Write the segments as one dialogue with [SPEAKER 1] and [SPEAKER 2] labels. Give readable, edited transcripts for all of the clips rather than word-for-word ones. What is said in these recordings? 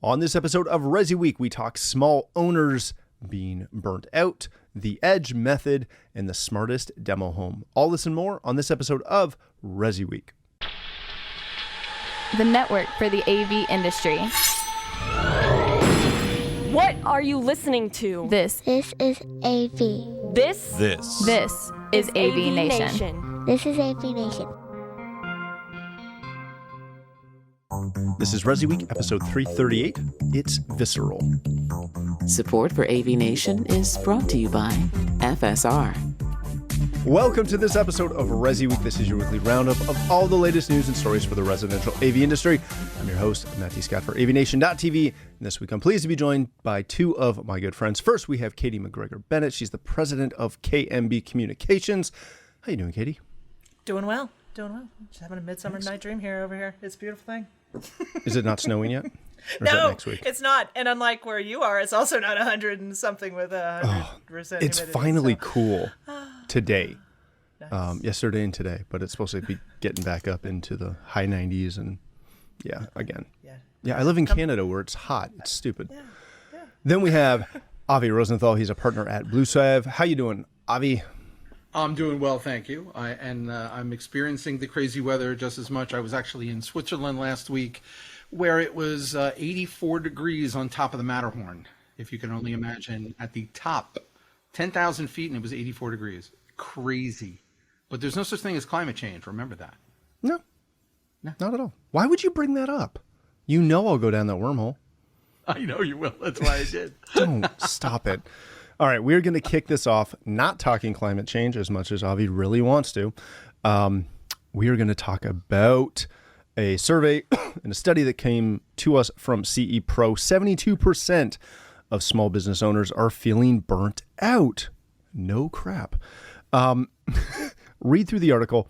[SPEAKER 1] On this episode of ResiWeek, we talk small owners being burnt out, the edge method, and the smartest demo home. All this and more on this episode of ResiWeek.
[SPEAKER 2] The network for the AV industry.
[SPEAKER 3] What are you listening to?
[SPEAKER 2] This
[SPEAKER 4] is AV.
[SPEAKER 3] This
[SPEAKER 2] is AVNation.
[SPEAKER 4] This is AVNation.
[SPEAKER 1] This is ResiWeek, episode 338. It's Visceral.
[SPEAKER 5] Support for AVNation is brought to you by FSR.
[SPEAKER 1] Welcome to this episode of ResiWeek. This is your weekly roundup of all the latest news and stories for the residential AV industry. I'm your host, Matthew Scott for AVNation.tv. And this week I'm pleased to be joined by two of my good friends. First, we have Katie McGregor-Bennett. She's the president of KMB Communications. How you doing, Katie?
[SPEAKER 6] Doing well. Just having a midsummer night dream over here. It's a beautiful thing.
[SPEAKER 1] Is it not snowing yet? Or is
[SPEAKER 6] no,
[SPEAKER 1] that next week?
[SPEAKER 6] It's not. And unlike where you are, it's also not 100 and something with 100% humidity.
[SPEAKER 1] It's finally cool today.
[SPEAKER 6] Nice.
[SPEAKER 1] Yesterday and today, but it's supposed to be getting back up into the high 90s and again. Yeah, I live in Canada where it's hot. It's stupid. Yeah. Then we have Avi Rosenthal. He's a partner at Blue Sav. How you doing, Avi?
[SPEAKER 7] I'm doing well, thank you. I'm experiencing the crazy weather just as much. I was actually in Switzerland last week where it was 84 degrees on top of the Matterhorn, if you can only imagine, at the top, 10,000 feet, and it was 84 degrees. Crazy. But there's no such thing as climate change. Remember that.
[SPEAKER 1] No, not at all. Why would you bring that up? You know I'll go down that wormhole.
[SPEAKER 7] I know you will. That's why I did.
[SPEAKER 1] Don't stop it. All right, we're going to kick this off not talking climate change as much as Avi really wants to. We are going to talk about a survey and a study that came to us from CE Pro. 72% of small business owners are feeling burnt out. No crap. Read through the article.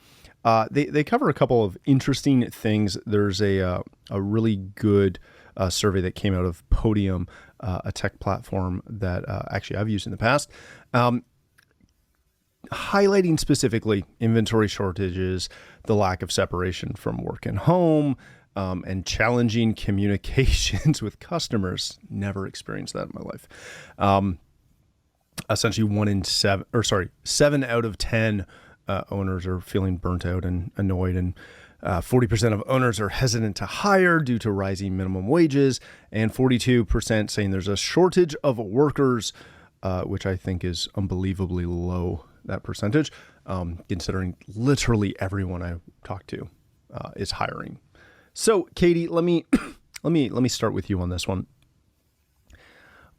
[SPEAKER 1] They cover a couple of interesting things. There's a really good survey that came out of Podium, a tech platform that actually I've used in the past, highlighting specifically inventory shortages, the lack of separation from work and home, and challenging communications with customers. Never experienced that in my life. Essentially 7 out of 10 owners are feeling burnt out and annoyed, and 40% of owners are hesitant to hire due to rising minimum wages, and 42% saying there's a shortage of workers, which I think is unbelievably low, that percentage, considering literally everyone I talk to is hiring. So, Katie, let me start with you on this one.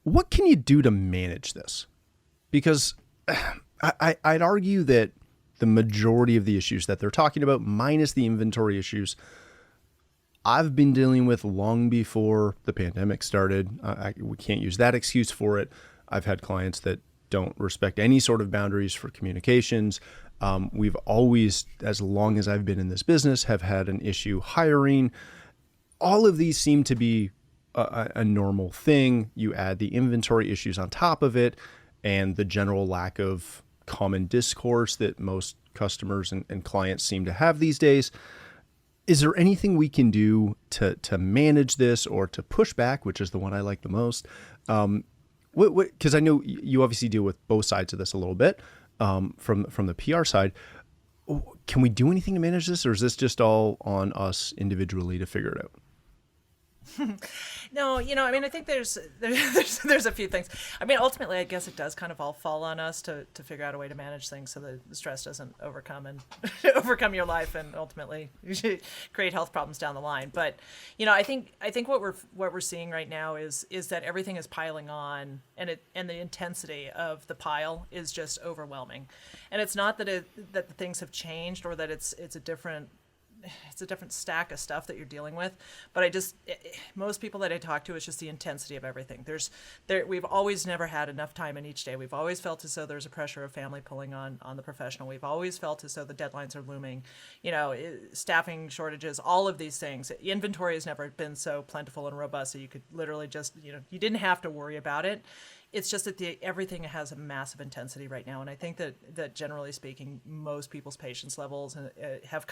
[SPEAKER 1] What can you do to manage this? Because I'd argue that the majority of the issues that they're talking about, minus the inventory issues, I've been dealing with long before the pandemic started. We can't use that excuse for it. I've had clients that don't respect any sort of boundaries for communications. We've always, as long as I've been in this business, have had an issue hiring. All of these seem to be a normal thing. You add the inventory issues on top of it and the general lack of common discourse that most customers and clients seem to have these days. Is there anything we can do to manage this or to push back, which is the one I like the most? Because I know you obviously deal with both sides of this a little bit from the PR side. Can we do anything to manage this, or is this just all on us individually to figure it out?
[SPEAKER 6] No, I mean, I think there's a few things. I mean, ultimately, I guess it does kind of all fall on us to figure out a way to manage things so that the stress doesn't overcome your life and ultimately create health problems down the line. But I think what we're seeing right now is that everything is piling on, and the intensity of the pile is just overwhelming. And it's not that the things have changed or that it's a different stack of stuff that you're dealing with, but most people that I talk to, it's just the intensity of everything. We've always never had enough time in each day. We've always felt as though there's a pressure of family pulling on the professional. We've always felt as though the deadlines are looming, staffing shortages, all of these things. Inventory has never been so plentiful and robust that you could literally just, you didn't have to worry about it. It's just that everything has a massive intensity right now, and I think that generally speaking, most people's patience levels have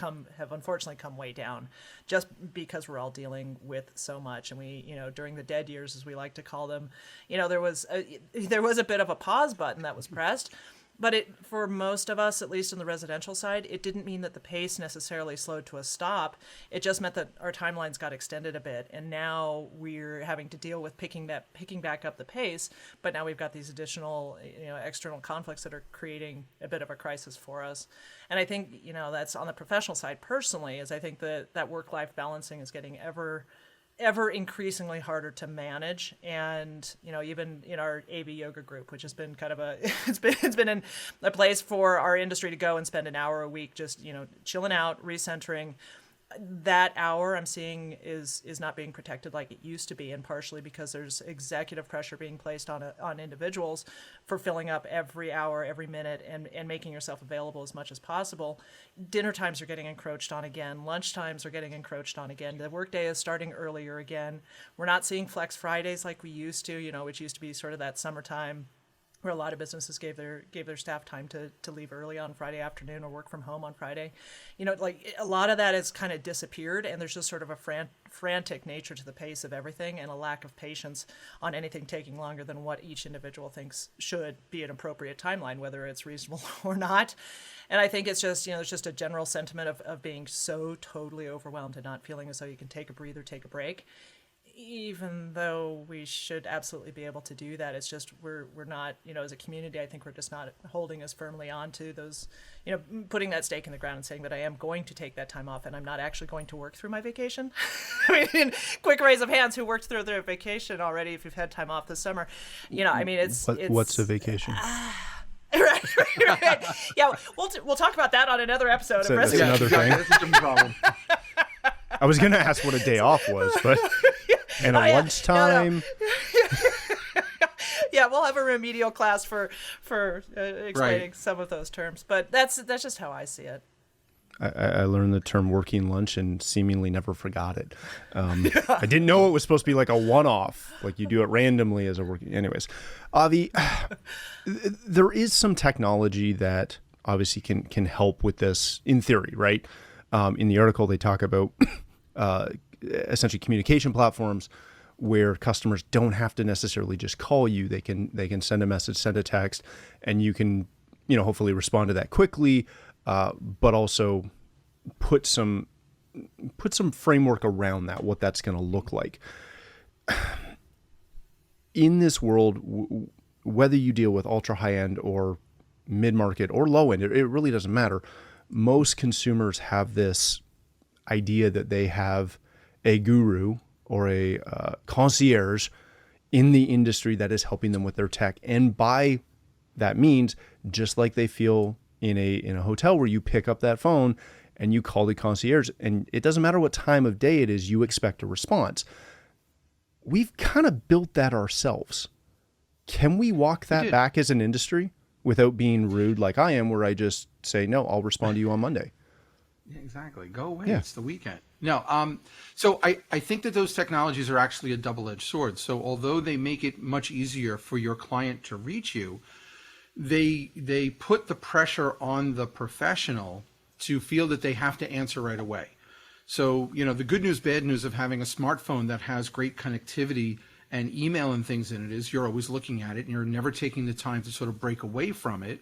[SPEAKER 6] unfortunately come way down, just because we're all dealing with so much. And we, during the dead years, as we like to call them, there was a bit of a pause button that was pressed. But for most of us, at least on the residential side, it didn't mean that the pace necessarily slowed to a stop. It just meant that our timelines got extended a bit, and now we're having to deal with picking back up the pace. But now we've got these additional, external conflicts that are creating a bit of a crisis for us. And I think, that's on the professional side. Personally, is I think that work-life balancing is getting ever increasingly harder to manage. And even in our AV yoga group, which has been kind of it's been a place for our industry to go and spend an hour a week just chilling out, recentering. That hour I'm seeing is not being protected like it used to be, and partially because there's executive pressure being placed on individuals for filling up every hour, every minute, and making yourself available as much as possible. Dinner times are getting encroached on again. Lunch times are getting encroached on again. The workday is starting earlier again. We're not seeing Flex Fridays like we used to, which used to be sort of that summertime where a lot of businesses gave their staff time to leave early on Friday afternoon or work from home on Friday. Like a lot of that has kind of disappeared, and there's just sort of a frantic nature to the pace of everything, and a lack of patience on anything taking longer than what each individual thinks should be an appropriate timeline, whether it's reasonable or not. And I think it's just, there's just a general sentiment of being so totally overwhelmed and not feeling as though you can take a breather, take a break. Even though we should absolutely be able to do that, it's just we're not, as a community, I think we're just not holding as firmly on to those, putting that stake in the ground and saying that I am going to take that time off and I'm not actually going to work through my vacation. I mean, quick raise of hands who worked through their vacation already if you've had time off this summer. It's
[SPEAKER 1] what's a vacation?
[SPEAKER 6] Right. Yeah, we'll talk about that on another episode.
[SPEAKER 1] So that's another thing.
[SPEAKER 7] That's a different problem.
[SPEAKER 1] I was going to ask what a day off was, but and a lunchtime.
[SPEAKER 6] No. Yeah, we'll have a remedial class for explaining some of those terms, but that's just how I see it.
[SPEAKER 1] I learned the term working lunch and seemingly never forgot it. I didn't know it was supposed to be like a one-off, like you do it randomly as a working. Anyways, Avi, there is some technology that obviously can help with this in theory, right? In the article, they talk about essentially communication platforms where customers don't have to necessarily just call you. They can send a message, send a text, and you can hopefully respond to that quickly, but also put some framework around that, what that's going to look like. In this world, whether you deal with ultra high end or mid market or low end, it really doesn't matter. Most consumers have this idea that they have a guru or a concierge in the industry that is helping them with their tech. And by that means, just like they feel in a hotel where you pick up that phone and you call the concierge, and it doesn't matter what time of day it is, you expect a response. We've kind of built that ourselves. Can we walk that back as an industry without being rude like I am, where I just say, no, I'll respond to you on Monday?
[SPEAKER 7] Yeah, exactly. Go away.
[SPEAKER 1] Yeah.
[SPEAKER 7] It's the weekend. No. So I think that those technologies are actually a double-edged sword. So although they make it much easier for your client to reach you, they put the pressure on the professional to feel that they have to answer right away. So, the good news, bad news of having a smartphone that has great connectivity and email and things in it is you're always looking at it and you're never taking the time to sort of break away from it,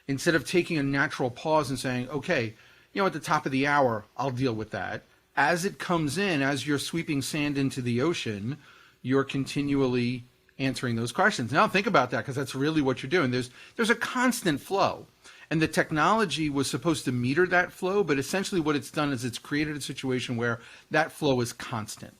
[SPEAKER 7] instead of taking a natural pause and saying, okay, at the top of the hour, I'll deal with that. As it comes in, as you're sweeping sand into the ocean, you're continually answering those questions. Now think about that, because that's really what you're doing. There's a constant flow. And the technology was supposed to meter that flow, but essentially what it's done is it's created a situation where that flow is constant.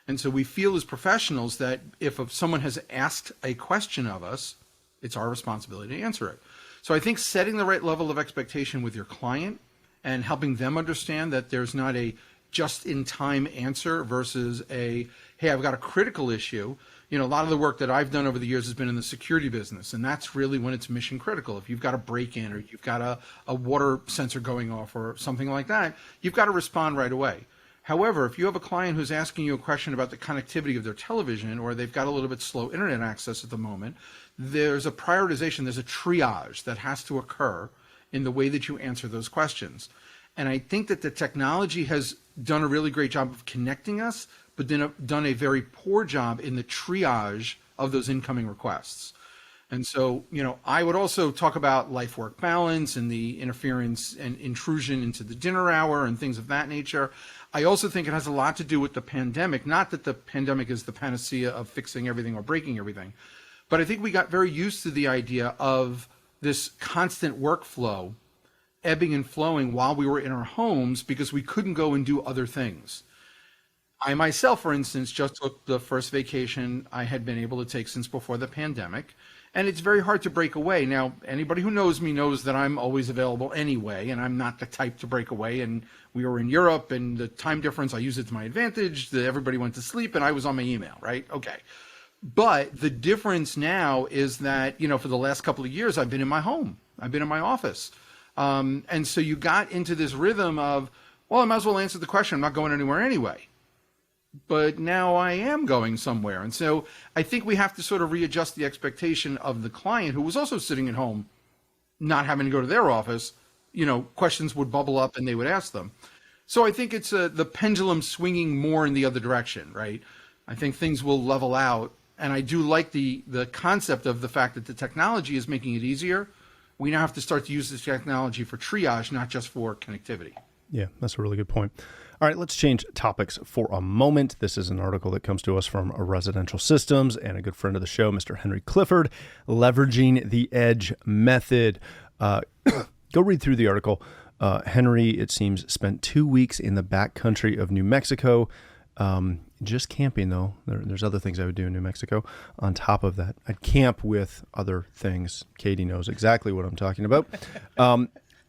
[SPEAKER 7] And so we feel as professionals that if someone has asked a question of us, it's our responsibility to answer it. So I think setting the right level of expectation with your client and helping them understand that there's not a just-in-time answer versus a, hey, I've got a critical issue. A lot of the work that I've done over the years has been in the security business, and that's really when it's mission critical. If you've got a break-in or you've got a water sensor going off or something like that, you've got to respond right away. However, if you have a client who's asking you a question about the connectivity of their television, or they've got a little bit slow internet access at the moment, there's a prioritization, there's a triage that has to occur in the way that you answer those questions. And I think that the technology has done a really great job of connecting us, but then done a very poor job in the triage of those incoming requests. And so, I would also talk about life-work balance and the interference and intrusion into the dinner hour and things of that nature. I also think it has a lot to do with the pandemic. Not that the pandemic is the panacea of fixing everything or breaking everything, but I think we got very used to the idea of this constant workflow ebbing and flowing while we were in our homes because we couldn't go and do other things. I myself, for instance, just took the first vacation I had been able to take since before the pandemic. And it's very hard to break away. Now, anybody who knows me knows that I'm always available anyway, and I'm not the type to break away. And we were in Europe, and the time difference, I used it to my advantage. Everybody went to sleep, and I was on my email, right? Okay. But the difference now is that, for the last couple of years, I've been in my home. I've been in my office. And so you got into this rhythm of, well, I might as well answer the question. I'm not going anywhere anyway. But now I am going somewhere. And so I think we have to sort of readjust the expectation of the client who was also sitting at home, not having to go to their office. Questions would bubble up and they would ask them. So I think it's the pendulum swinging more in the other direction, right? I think things will level out. And I do like the concept of the fact that the technology is making it easier. We now have to start to use this technology for triage, not just for connectivity.
[SPEAKER 1] Yeah, that's a really good point. All right, let's change topics for a moment. This is an article that comes to us from Residential Systems and a good friend of the show, Mr. Henry Clifford, Leveraging the Edge Method. Go read through the article. Henry, it seems, spent 2 weeks in the backcountry of New Mexico. Just camping, though. There's other things I would do in New Mexico. On top of that, I'd camp with other things. Katie knows exactly what I'm talking about.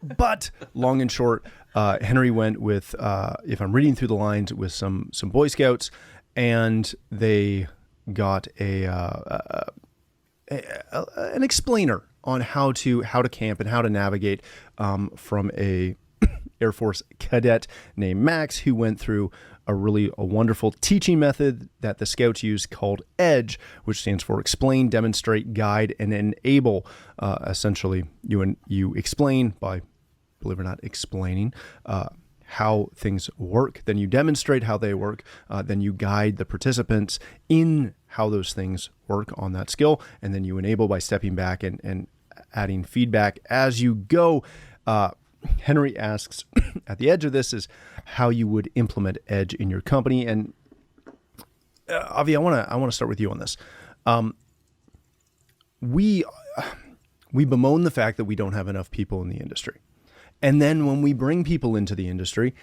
[SPEAKER 1] But long and short, Henry went with, if I'm reading through the lines, with some Boy Scouts, and they got an explainer on how to camp and how to navigate from a Air Force cadet named Max, who went through a wonderful teaching method that the Scouts use called EDGE, which stands for Explain, Demonstrate, Guide, and Enable. Essentially, you explain by, believe it or not, explaining how things work. Then you demonstrate how they work. Then you guide the participants in how those things work on that skill. And then you enable by stepping back and adding feedback as you go. Henry asks, at the edge of this is how you would implement EDGE in your company. And Avi, I want to start with you on this. We bemoan the fact that we don't have enough people in the industry. And then when we bring people into the industry,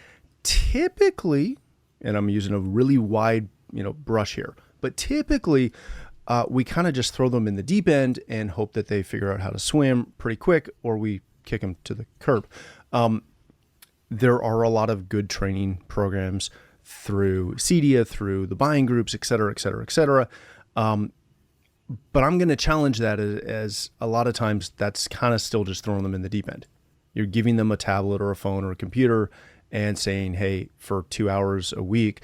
[SPEAKER 1] typically, and I'm using a really wide, brush here, but typically we kind of just throw them in the deep end and hope that they figure out how to swim pretty quick, or we kick them to the curb. There are a lot of good training programs through CEDIA, through the buying groups, et cetera, et cetera, et cetera. But I'm going to challenge that as a lot of times that's kind of still just throwing them in the deep end. You're giving them a tablet or a phone or a computer and saying, hey, for 2 hours a week,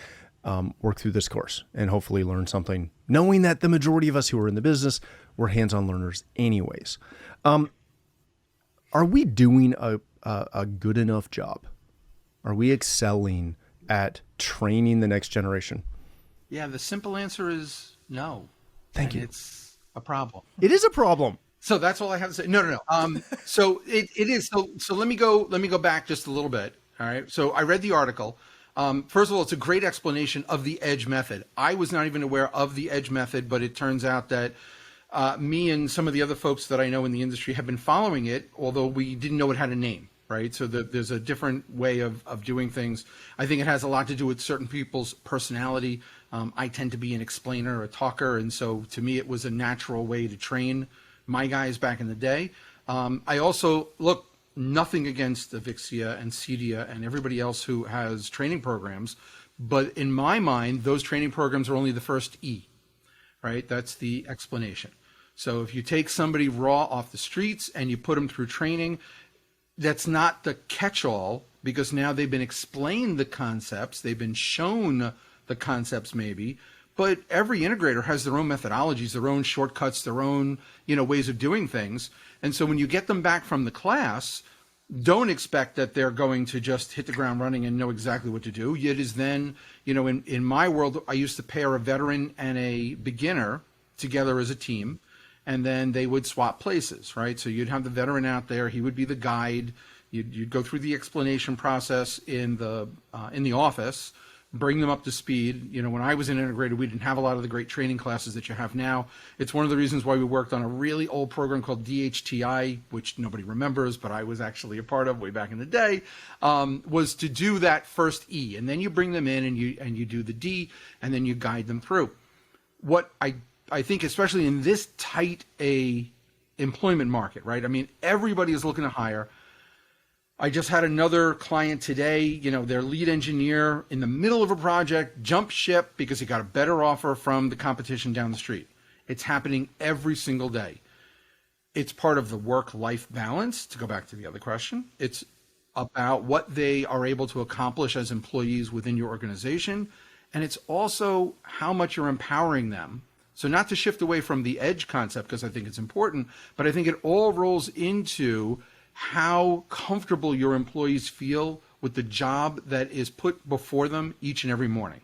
[SPEAKER 1] work through this course and hopefully learn something, knowing that the majority of us who are in the business, we're hands-on learners anyways. Are we doing a good enough job? Are we excelling at training the next generation?
[SPEAKER 7] Yeah, the simple answer is no.
[SPEAKER 1] Thank you.
[SPEAKER 7] It's a problem.
[SPEAKER 1] It is a problem.
[SPEAKER 7] So that's all I have to say. No. So it is. So let me go back just a little bit. All right. So I read the article. First of all, it's a great explanation of the EDGE method. I was not even aware of the EDGE method, but it turns out that me and some of the other folks that I know in the industry have been following it, although we didn't know it had a name, right? So there's a different way of doing things. I think it has a lot to do with certain people's personality. I tend to be an explainer, a talker, and so to me it was a natural way to train my guys back in the day. I also, look, nothing against Avixia and CEDIA and everybody else who has training programs, but in my mind, those training programs are only the first E, right? That's the explanation. So if you take somebody raw off the streets and you put them through training, that's not the catch-all because now they've been explained the concepts, they've been shown the concepts maybe, but every integrator has their own methodologies, their own shortcuts, their own, ways of doing things. And so when you get them back from the class, don't expect that they're going to just hit the ground running and know exactly what to do. It is then, in my world, I used to pair a veteran and a beginner together as a team, and then they would swap places, right? So you'd have the veteran out there, he would be the guide, you'd go through the explanation process in the office, bring them up to speed. When I was in integrated, we didn't have a lot of the great training classes that you have now. It's one of the reasons why we worked on a really old program called DHTI, which nobody remembers, but I was actually a part of way back in the day, was to do that first E. And then you bring them in and you do the D, and then you guide them through. What I think, especially in this tight employment market, right? I mean, everybody is looking to hire. I just had another client today, their lead engineer in the middle of a project jumped ship because he got a better offer from the competition down the street. It's happening every single day. It's part of the work-life balance, to go back to the other question. It's about what they are able to accomplish as employees within your organization. And it's also how much you're empowering them. So not to shift away from the edge concept, because I think it's important, but I think it all rolls into how comfortable your employees feel with the job that is put before them each and every morning.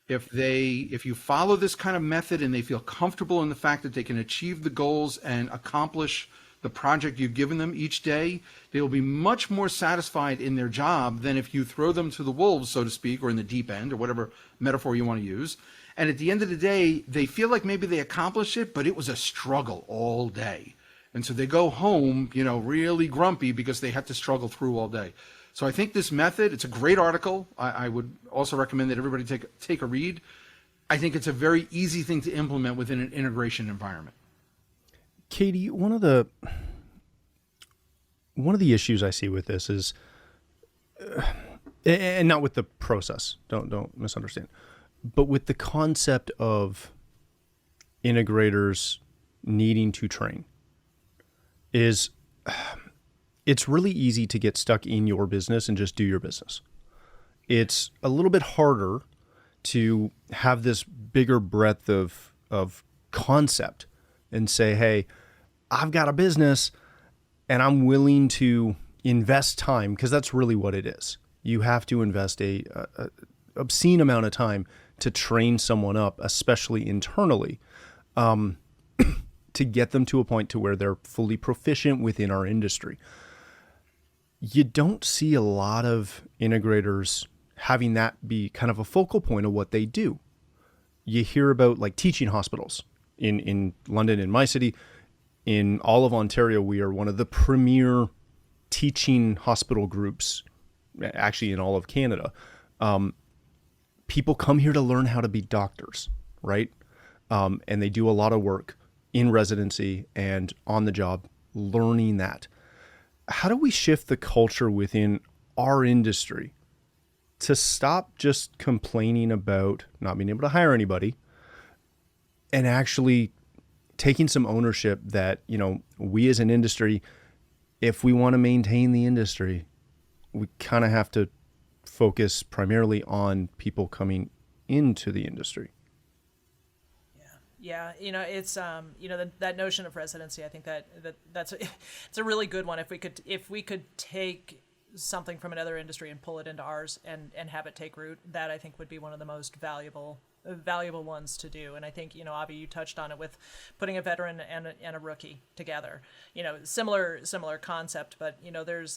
[SPEAKER 7] If you follow this kind of method and they feel comfortable in the fact that they can achieve the goals and accomplish the project you've given them each day, they will be much more satisfied in their job than if you throw them to the wolves, so to speak, or in the deep end, or whatever metaphor you want to use. And at the end of the day, they feel like maybe they accomplished it, but it was a struggle all day. And so they go home, really grumpy because they had to struggle through all day. So I think this method, it's a great article. I would also recommend that everybody take a read. I think it's a very easy thing to implement within an integration environment.
[SPEAKER 1] Katie, one of the issues I see with this is, and not with the process, don't misunderstand, but with the concept of integrators needing to train. Is it's really easy to get stuck in your business and just do your business. It's a little bit harder to have this bigger breadth of concept and say, hey, I've got a business and I'm willing to invest time, because that's really what it is. You have to invest a obscene amount of time to train someone up, especially internally. To get them to a point to where they're fully proficient within our industry. You don't see a lot of integrators having that be kind of a focal point of what they do. You hear about like teaching hospitals in London, in my city, in all of Ontario. We are one of the premier teaching hospital groups, actually in all of Canada. People come here to learn how to be doctors, right? And they do a lot of work in residency and on the job, learning that. How do we shift the culture within our industry to stop just complaining about not being able to hire anybody and actually taking some ownership that, we as an industry, if we want to maintain the industry, we kind of have to focus primarily on people coming into the industry?
[SPEAKER 6] Yeah, it's that notion of residency. I think that's it's a really good one. If we could take something from another industry and pull it into ours and have it take root, that I think would be one of the most valuable ones to do. And I think, Avi, you touched on it with putting a veteran and a rookie together. Similar concept, but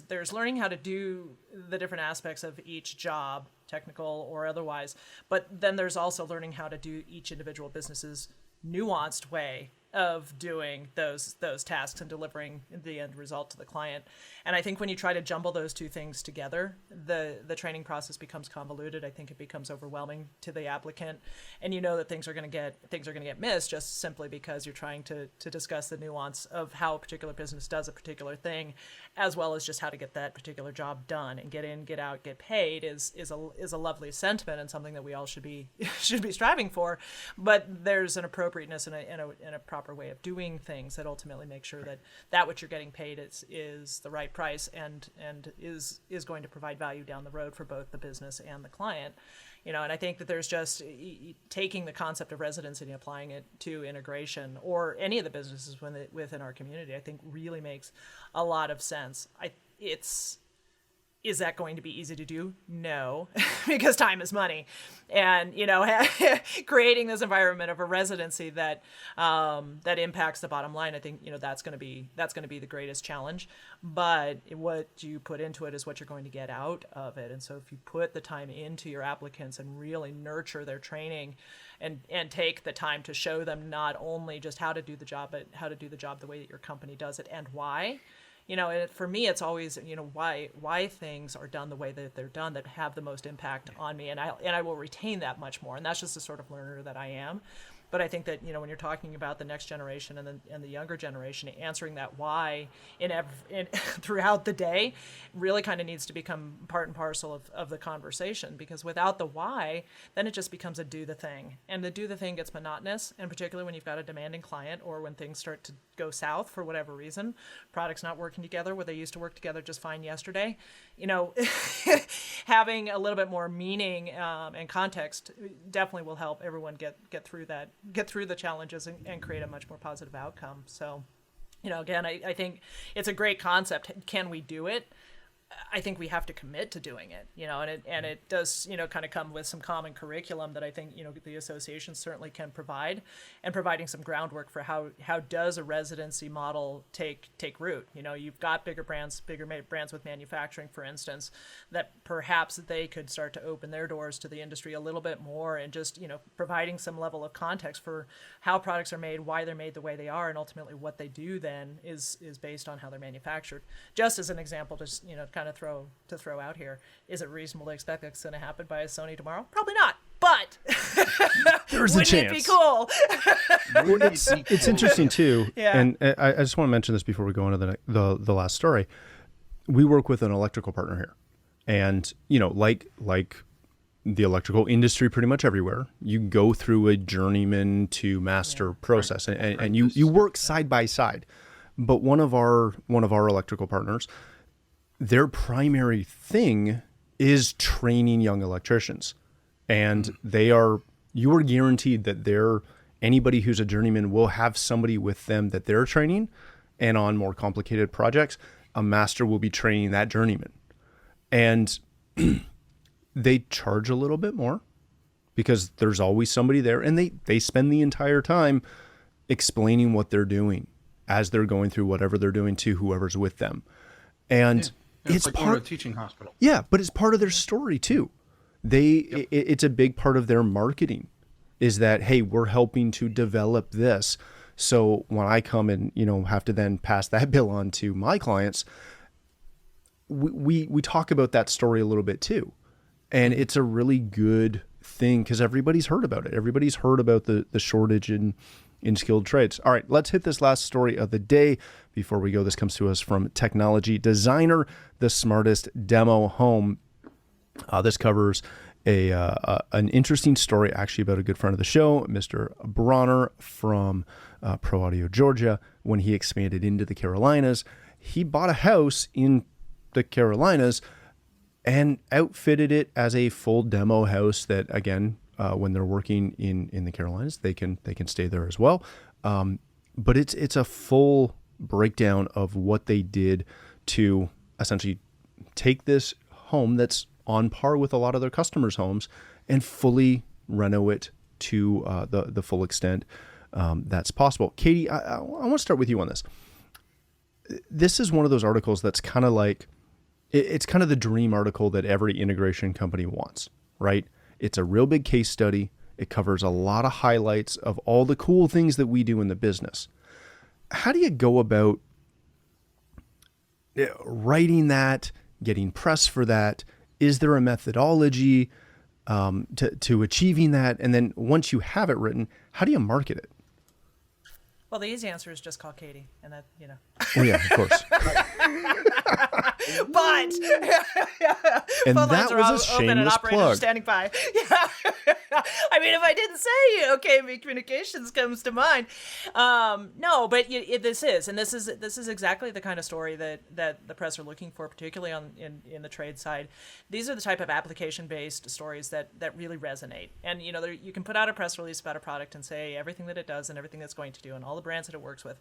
[SPEAKER 6] there's learning how to do the different aspects of each job, technical or otherwise. But then there's also learning how to do each individual business's nuanced way of doing those tasks and delivering the end result to the client. And I think when you try to jumble those two things together, the training process becomes convoluted. I think it becomes overwhelming to the applicant, and that things are going to get missed just simply because you're trying to discuss the nuance of how a particular business does a particular thing, as well as just how to get that particular job done. And get in, get out, get paid is a lovely sentiment and something that we all should be striving for. But there's an appropriateness and a proper proper way of doing things that ultimately make sure that what you're getting paid is the right price and is going to provide value down the road for both the business and the client. And I think that there's just taking the concept of residency and applying it to integration or any of the businesses within our community, I think really makes a lot of sense. Is that going to be easy to do? No, because time is money. And, creating this environment of a residency that impacts the bottom line, I think, that's going to be the greatest challenge. But what you put into it is what you're going to get out of it. And so if you put the time into your applicants and really nurture their training and take the time to show them not only just how to do the job, but how to do the job the way that your company does it and why. For me, it's always, why things are done the way that they're done that have the most impact on me. And I will retain that much more. And that's just the sort of learner that I am. But I think that, when you're talking about the next generation and the younger generation, answering that why throughout the day really kind of needs to become part and parcel of the conversation, because without the why, then it just becomes a do the thing. And the do the thing gets monotonous, and particularly when you've got a demanding client or when things start to go south for whatever reason, products not working together where they used to work together just fine yesterday, having a little bit more meaning and context definitely will help everyone get through the challenges and create a much more positive outcome. So, again, I think it's a great concept. Can we do it? I think we have to commit to doing it, and it does, kind of come with some common curriculum that I think, the association certainly can provide, and providing some groundwork for how does a residency model take root. You've got bigger brands with manufacturing, for instance, that perhaps they could start to open their doors to the industry a little bit more, and just, providing some level of context for how products are made, why they're made the way they are, and ultimately what they do then is based on how they're manufactured. Just as an example, just, kind of throw out here, is it reasonable to expect that's going to happen by Sony tomorrow? Probably not, but
[SPEAKER 1] there's a chance.
[SPEAKER 6] Wouldn't it be cool?
[SPEAKER 1] It's interesting too.
[SPEAKER 6] Yeah.
[SPEAKER 1] And I just want to mention this before we go on to the last story. We work with an electrical partner here, and like the electrical industry pretty much everywhere, you go through a journeyman to master process, and you work side by side. But one of our electrical partners, their primary thing is training young electricians, and you are guaranteed that anybody who's a journeyman will have somebody with them that they're training, and on more complicated projects, a master will be training that journeyman. And they charge a little bit more because there's always somebody there, and they spend the entire time explaining what they're doing as they're going through whatever they're doing to whoever's with them. And
[SPEAKER 7] it's like going to a teaching hospital.
[SPEAKER 1] Yeah, but it's part of their story too. It's a big part of their marketing, is that, hey, we're helping to develop this. So when I come and have to then pass that bill on to my clients, we talk about that story a little bit too. And it's a really good thing because everybody's heard about it. Everybody's heard about the shortage in skilled trades. All right, let's hit this last story of the day before we go. This comes to us from Technology Designer, the smartest demo home. This covers an interesting story actually about a good friend of the show, Mr. Bronner from Pro Audio Georgia. When he expanded into the Carolinas, he bought a house in the Carolinas and outfitted it as a full demo house that, again, when they're working in the Carolinas, they can stay there as well. But it's a full breakdown of what they did to essentially take this home that's on par with a lot of their customers' homes and fully reno it to the full extent that's possible. Katie, I want to start with you on this. This is one of those articles that's kind of like, it's kind of the dream article that every integration company wants, right? It's a real big case study. It covers a lot of highlights of all the cool things that we do in the business. How do you go about writing that, getting press for that? Is there a methodology to achieving that? And then once you have it written, how do you market it?
[SPEAKER 6] Well, the easy answer is just call Katie, and that.
[SPEAKER 1] Oh yeah, of course.
[SPEAKER 6] But
[SPEAKER 1] And
[SPEAKER 6] phone lines
[SPEAKER 1] that
[SPEAKER 6] are
[SPEAKER 1] was a
[SPEAKER 6] all open and
[SPEAKER 1] shameless
[SPEAKER 6] operators
[SPEAKER 1] plug.
[SPEAKER 6] are standing by. Yeah. I mean, if I didn't say KMB Communications comes to mind. No, but this is exactly the kind of story that the press are looking for, particularly in the trade side. These are the type of application-based stories that really resonate. And you can put out a press release about a product and say everything that it does and everything that's going to do and all the brands that it works with.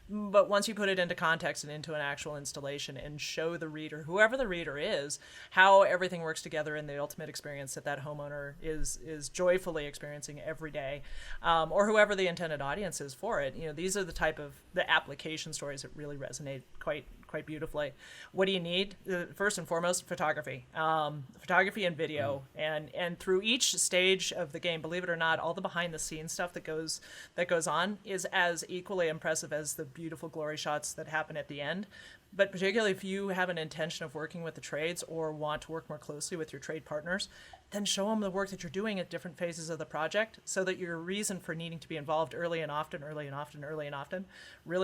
[SPEAKER 6] But once you put it into context and into an actual installation and show the reader, whoever the reader is, how everything works together in the ultimate experience that homeowner is joyfully experiencing every day, or whoever the intended audience is for it. These are the type of the application stories that really resonate quite beautifully. What do you need? First and foremost, photography and video, and through each stage of the game, believe it or not, all the behind the scenes stuff that goes on is as equally impressive as the beautiful glory shots that happen at the end. But particularly if you have an intention of working with the trades or want to work more closely with your trade partners, then show them the work that you're doing at different phases of the project so that your reason for needing to be involved early and often really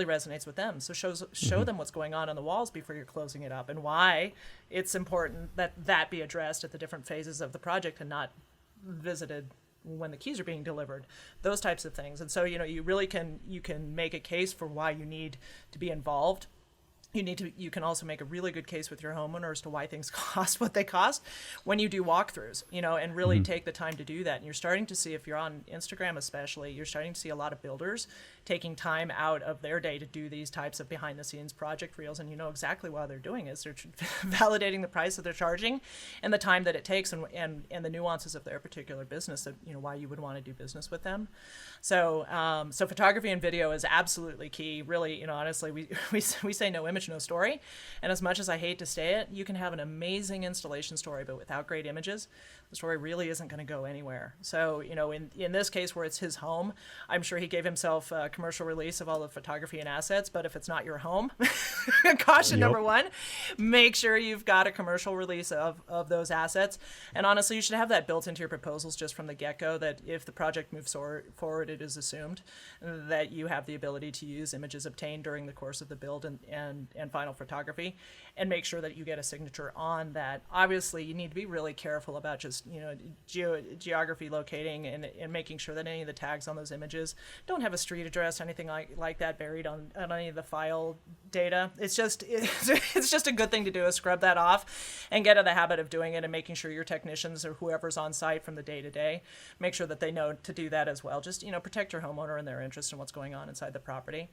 [SPEAKER 6] resonates with them. So show them what's going on the walls before you're closing it up and why it's important that be addressed at the different phases of the project and not visited when the keys are being delivered, those types of things. And so, you really can make a case for why you need to be involved. You can also make a really good case with your homeowner as to why things cost what they cost when you do walkthroughs, and really take the time to do that. And you're starting to see, if you're on Instagram especially, you're starting to see a lot of builders taking time out of their day to do these types of behind the scenes project reels. And you know exactly why they're doing it. They're validating the price that they're charging and the time that it takes and the nuances of their particular business, that why you would want to do business with them. So photography and video is absolutely key. Really, honestly, we say no image, no story. And as much as I hate to say it, you can have an amazing installation story, but without great images, the story really isn't going to go anywhere. So, in this case where it's his home, I'm sure he gave himself a commercial release of all the photography and assets, but if it's not your home, caution number one, make sure you've got a commercial release of those assets. And honestly, you should have that built into your proposals just from the get-go, that if the project moves forward, it is assumed that you have the ability to use images obtained during the course of the build and final photography, and make sure that you get a signature on that. Obviously, you need to be really careful about just geography locating and making sure that any of the tags on those images don't have a street address, anything like that buried on any of the file data. It's just a good thing to do, is scrub that off and get in the habit of doing it, and making sure your technicians or whoever's on site from the day to day, make sure that they know to do that as well. Just protect your homeowner and their interest in what's going on inside the property.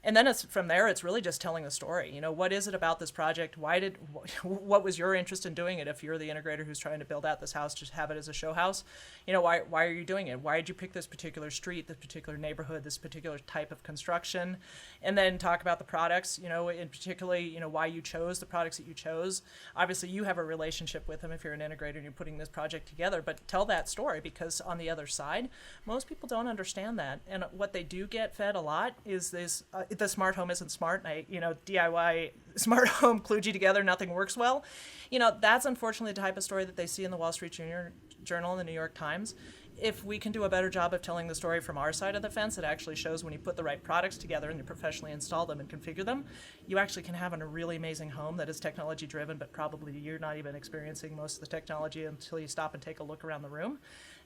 [SPEAKER 6] And then from there, it's really just telling the story. What is it about this project? What was your interest in doing it? If you're the integrator who's trying to build out this house, just have it as a show house. Why are you doing it? Why did you pick this particular street, this particular neighborhood, this particular type of construction? And then talk about the products, and particularly, why you chose the products that you chose. Obviously, you have a relationship with them if you're an integrator and you're putting this project together, but tell that story, because on the other side, most people don't understand that. And what they do get fed a lot is this, the smart home isn't smart. DIY smart home kludgy together, nothing works well. That's unfortunately the type of story that they see in the Wall Street Journal and the New York Times. If we can do a better job of telling the story from our side of the fence, it actually shows when you put the right products together and you professionally install them and configure them, you actually can have a really amazing home that is technology driven, but probably you're not even experiencing most of the technology until you stop and take a look around the room.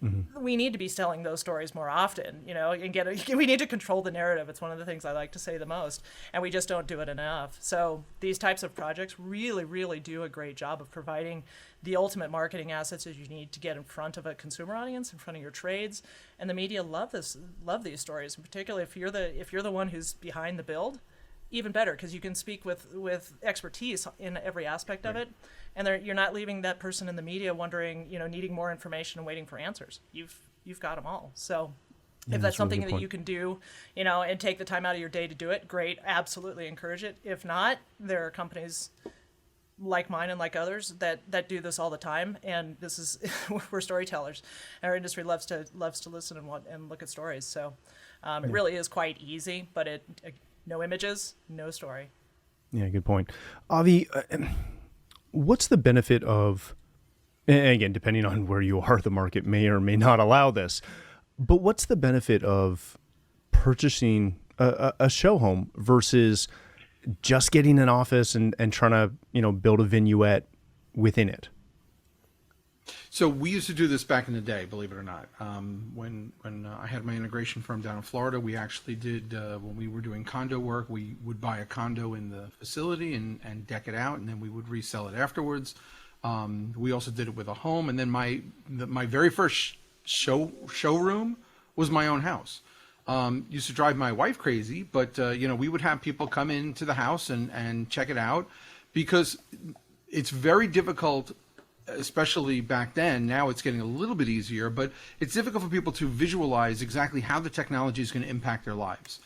[SPEAKER 6] Mm-hmm. We need to be telling those stories more often, and we need to control the narrative. It's one of the things I like to say the most, and we just don't do it enough. So these types of projects really, really do a great job of providing the ultimate marketing assets that you need to get in front of a consumer audience, in front of your trades. And the media love these stories, and particularly if you're the one who's behind the build, even better, because you can speak with expertise in every aspect of it, and you're not leaving that person in the media wondering, needing more information and waiting for answers. You've got them all. So if that's something that you can do, and take the time out of your day to do it, great, absolutely encourage it. If not, there are companies like mine and like others that do this all the time, and this is we're storytellers. Our industry loves to listen and look at stories. So it really is quite easy, but no images, no story.
[SPEAKER 1] Yeah, good point. Avi, what's the benefit of, and again, depending on where you are, the market may or may not allow this, but what's the benefit of purchasing a show home versus just getting an office and trying to, build a vignette within it?
[SPEAKER 7] So we used to do this back in the day, believe it or not. When I had my integration firm down in Florida, we actually did, when we were doing condo work, we would buy a condo in the facility and deck it out, and then we would resell it afterwards. We also did it with a home, and then my very first showroom was my own house. Used to drive my wife crazy, but we would have people come into the house and check it out, because it's very difficult, especially back then. Now it's getting a little bit easier, but it's difficult for people to visualize exactly how the technology is going to impact their lives.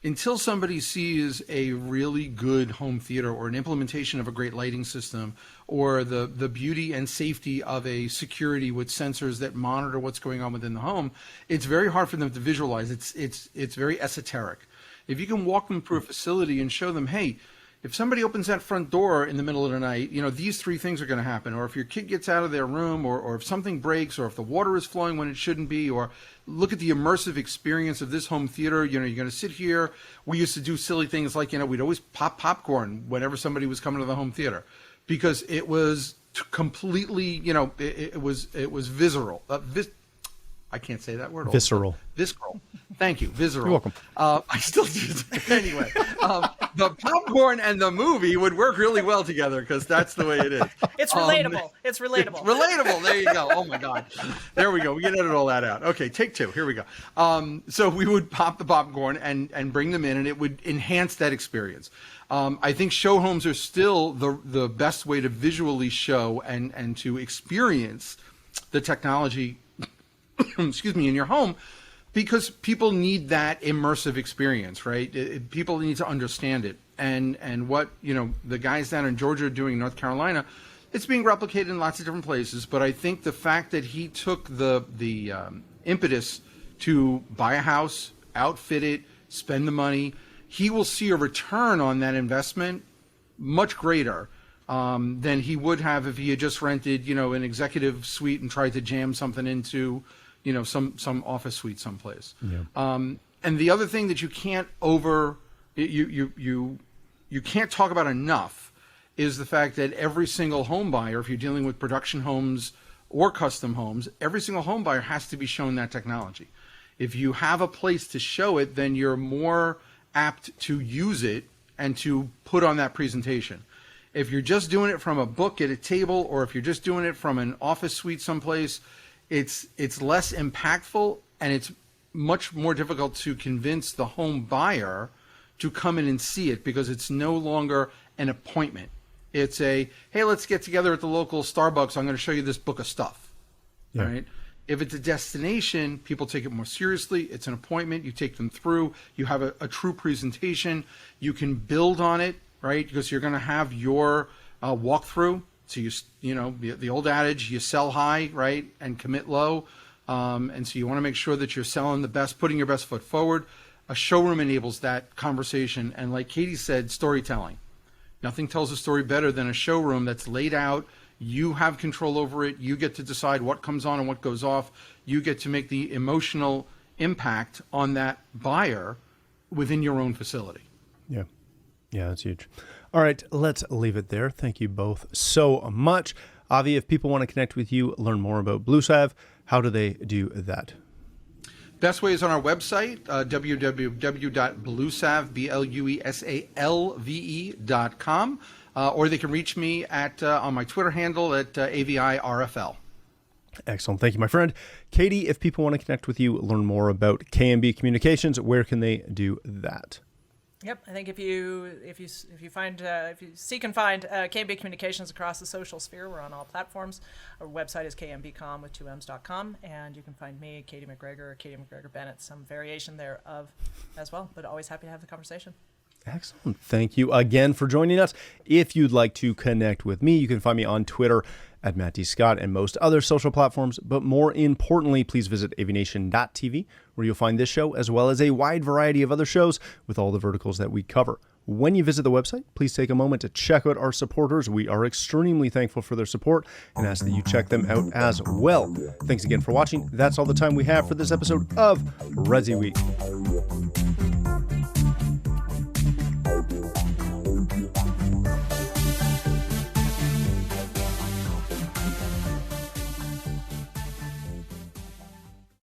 [SPEAKER 7] Until somebody sees a really good home theater or an implementation of a great lighting system, or the beauty and safety of a security with sensors that monitor what's going on within the home, it's very hard for them to visualize. It's very esoteric. If you can walk them through a facility and show them, hey, if somebody opens that front door in the middle of the night, these 3 things are going to happen. Or if your kid gets out of their room, or if something breaks, or if the water is flowing when it shouldn't be, or look at the immersive experience of this home theater. You're going to sit here. We used to do silly things like, we'd always pop popcorn whenever somebody was coming to the home theater, because it was completely, it was visceral. I can't say that word.
[SPEAKER 1] Visceral.
[SPEAKER 7] Visceral. Thank you. Visceral.
[SPEAKER 1] You're welcome.
[SPEAKER 7] I still do that. Anyway, the popcorn and the movie would work really well together, because that's the way it is.
[SPEAKER 6] It's relatable. It's relatable.
[SPEAKER 7] It's relatable. There you go. Oh my God. There we go. We can edit all that out. Okay, take 2. Here we go. So we would pop the popcorn and bring them in, and it would enhance that experience. I think show homes are still the best way to visually show and to experience the technology excuse me, in your home, because people need that immersive experience, right? People need to understand it. And what, the guys down in Georgia are doing in North Carolina, it's being replicated in lots of different places. But I think the fact that he took the impetus to buy a house, outfit it, spend the money, he will see a return on that investment much greater than he would have if he had just rented, an executive suite and tried to jam something into some office suite someplace. Yeah. And the other thing that you can't you can't talk about enough is the fact that every single home buyer, if you're dealing with production homes or custom homes, every single home buyer has to be shown that technology. If you have a place to show it, then you're more apt to use it and to put on that presentation. If you're just doing it from a book at a table, or if you're just doing it from an office suite someplace, it's less impactful, and it's much more difficult to convince the home buyer to come in and see it, because it's no longer an appointment. It's hey, let's get together at the local Starbucks. I'm going to show you this book of stuff. Yeah. Right? If it's a destination, people take it more seriously. It's an appointment. You take them through. You have a true presentation. You can build on it, right? Because you're going to have your walkthrough. So the old adage, you sell high, right, and commit low. And so you want to make sure that you're selling the best, putting your best foot forward. A showroom enables that conversation. And like Katie said, storytelling. Nothing tells a story better than a showroom that's laid out. You have control over it. You get to decide what comes on and what goes off. You get to make the emotional impact on that buyer within your own facility.
[SPEAKER 1] Yeah. Yeah, that's huge. All right, let's leave it there. Thank you both so much. Avi, if people want to connect with you, learn more about BlueSav, how do they do that?
[SPEAKER 7] Best way is on our website, www.bluesalve.com, or they can reach me on my Twitter handle at AVIRFL.
[SPEAKER 1] Excellent. Thank you, my friend. Katie, if people want to connect with you, learn more about KMB Communications, where can they do that?
[SPEAKER 6] Yep, I think if you seek and find KMB Communications across the social sphere, we're on all platforms. Our website is kmbcom with 2ms.com, and you can find me, Katie McGregor, or Katie McGregor Bennett, some variation thereof as well. But always happy to have the conversation.
[SPEAKER 1] Excellent. Thank you again for joining us. If you'd like to connect with me, you can find me on Twitter at Matt D. Scott and most other social platforms. But more importantly, please visit AVNation.tv, where you'll find this show as well as a wide variety of other shows with all the verticals that we cover. When you visit the website, please take a moment to check out our supporters. We are extremely thankful for their support and ask that you check them out as well. Thanks again for watching. That's all the time we have for this episode of ResiWeek.